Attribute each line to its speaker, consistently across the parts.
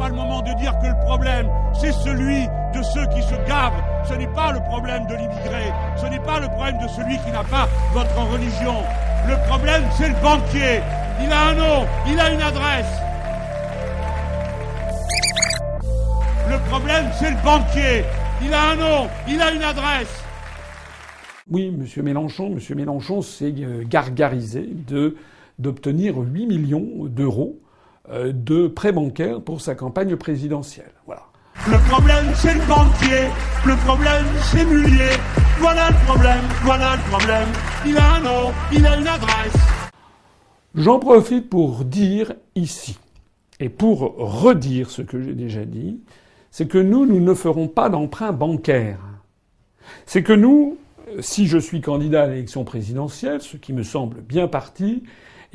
Speaker 1: pas le moment de dire que le problème, c'est celui de ceux qui se gavent. Ce n'est pas le problème de l'immigré. Ce n'est pas le problème de celui qui n'a pas votre religion. Le problème, c'est le banquier. Il a un nom, il a une adresse. Le problème, c'est le banquier. Il a un nom, il a une adresse.
Speaker 2: Oui, Monsieur Mélenchon s'est gargarisé d'obtenir 8 millions d'euros de prêts bancaires pour sa campagne présidentielle. Voilà.
Speaker 1: Le problème, c'est le banquier. Le problème, c'est Mullier. Voilà le problème, voilà le problème. Il a un nom, il a une adresse.
Speaker 2: J'en profite pour dire ici, et pour redire ce que j'ai déjà dit, c'est que nous ne ferons pas d'emprunt bancaire. C'est que nous, si je suis candidat à l'élection présidentielle, ce qui me semble bien parti,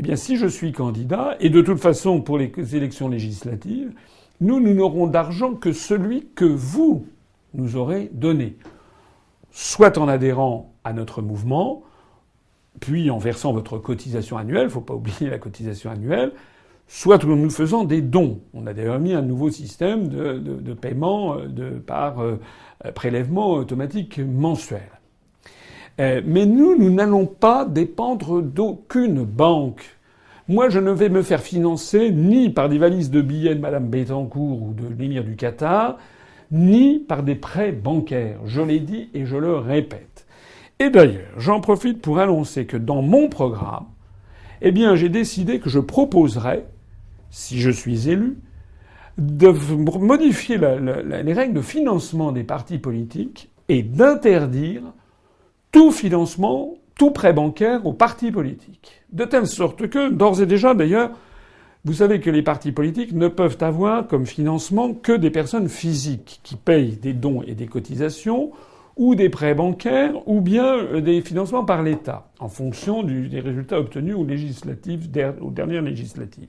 Speaker 2: eh bien si je suis candidat, et de toute façon pour les élections législatives, nous n'aurons d'argent que celui que vous nous aurez donné. Soit en adhérant à notre mouvement, puis en versant votre cotisation annuelle, faut pas oublier la cotisation annuelle, soit en nous faisant des dons. On a d'ailleurs mis un nouveau système de paiement par prélèvement automatique mensuel. Mais nous n'allons pas dépendre d'aucune banque. Moi, je ne vais me faire financer ni par des valises de billets de Madame Bettencourt ou de l'émir du Qatar, ni par des prêts bancaires. Je l'ai dit et je le répète. Et d'ailleurs, j'en profite pour annoncer que dans mon programme, eh bien, j'ai décidé que je proposerai, si je suis élu, de modifier les règles de financement des partis politiques et d'interdire tout financement, tout prêt bancaire aux partis politiques. De telle sorte que, d'ores et déjà d'ailleurs, vous savez que les partis politiques ne peuvent avoir comme financement que des personnes physiques qui payent des dons et des cotisations, ou des prêts bancaires, ou bien des financements par l'État, en fonction des résultats obtenus aux dernières législatives.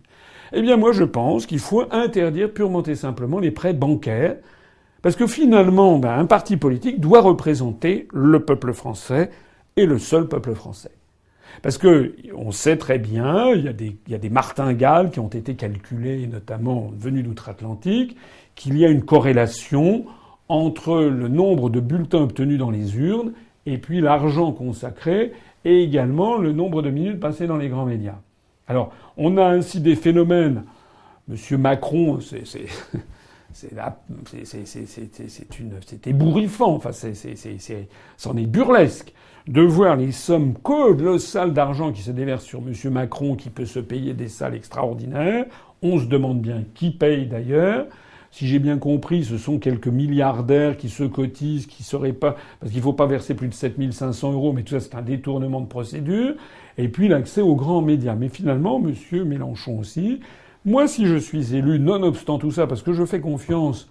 Speaker 2: Eh bien, moi, je pense qu'il faut interdire purement et simplement les prêts bancaires, parce que finalement, un parti politique doit représenter le peuple français et le seul peuple français. Parce que on sait très bien, il y a des martingales qui ont été calculées, notamment venus d'outre-Atlantique, qu'il y a une corrélation entre le nombre de bulletins obtenus dans les urnes et puis l'argent consacré et également le nombre de minutes passées dans les grands médias. Alors, on a ainsi des phénomènes. Monsieur Macron, c'est ébouriffant. Enfin, c'en est burlesque de voir les sommes colossales d'argent qui se déversent sur Monsieur Macron, qui peut se payer des salles extraordinaires. On se demande bien qui paye d'ailleurs. Si j'ai bien compris, ce sont quelques milliardaires qui se cotisent, qui seraient pas, parce qu'il faut pas verser plus de 7 500 €, mais tout ça c'est un détournement de procédure. Et puis l'accès aux grands médias. Mais finalement, Monsieur Mélenchon aussi. Moi, si je suis élu, nonobstant tout ça, parce que je fais confiance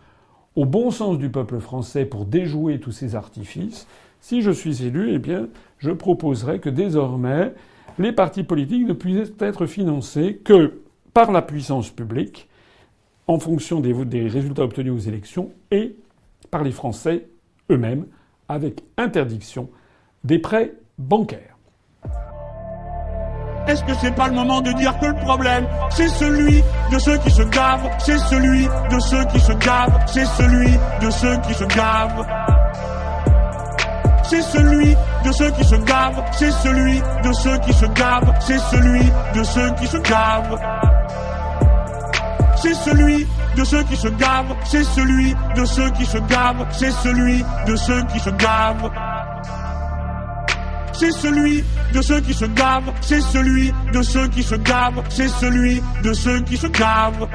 Speaker 2: au bon sens du peuple français pour déjouer tous ces artifices, si je suis élu, eh bien, je proposerai que désormais, les partis politiques ne puissent être financés que par la puissance publique, en fonction des résultats obtenus aux élections, et par les Français eux-mêmes, avec interdiction des prêts bancaires.
Speaker 1: Est-ce que c'est pas le moment de dire que le problème, c'est celui de ceux qui se gavent, c'est celui de ceux qui se gavent, c'est celui de ceux qui se gavent. C'est celui de ceux qui se gavent, c'est celui de ceux qui se gavent, c'est celui de ceux qui se gavent. C'est celui de ceux qui se gavent, c'est celui de ceux qui se gavent, c'est celui de ceux qui se gavent. C'est celui de ceux qui se gavent, c'est celui de ceux qui se gavent, c'est celui de ceux qui se gavent.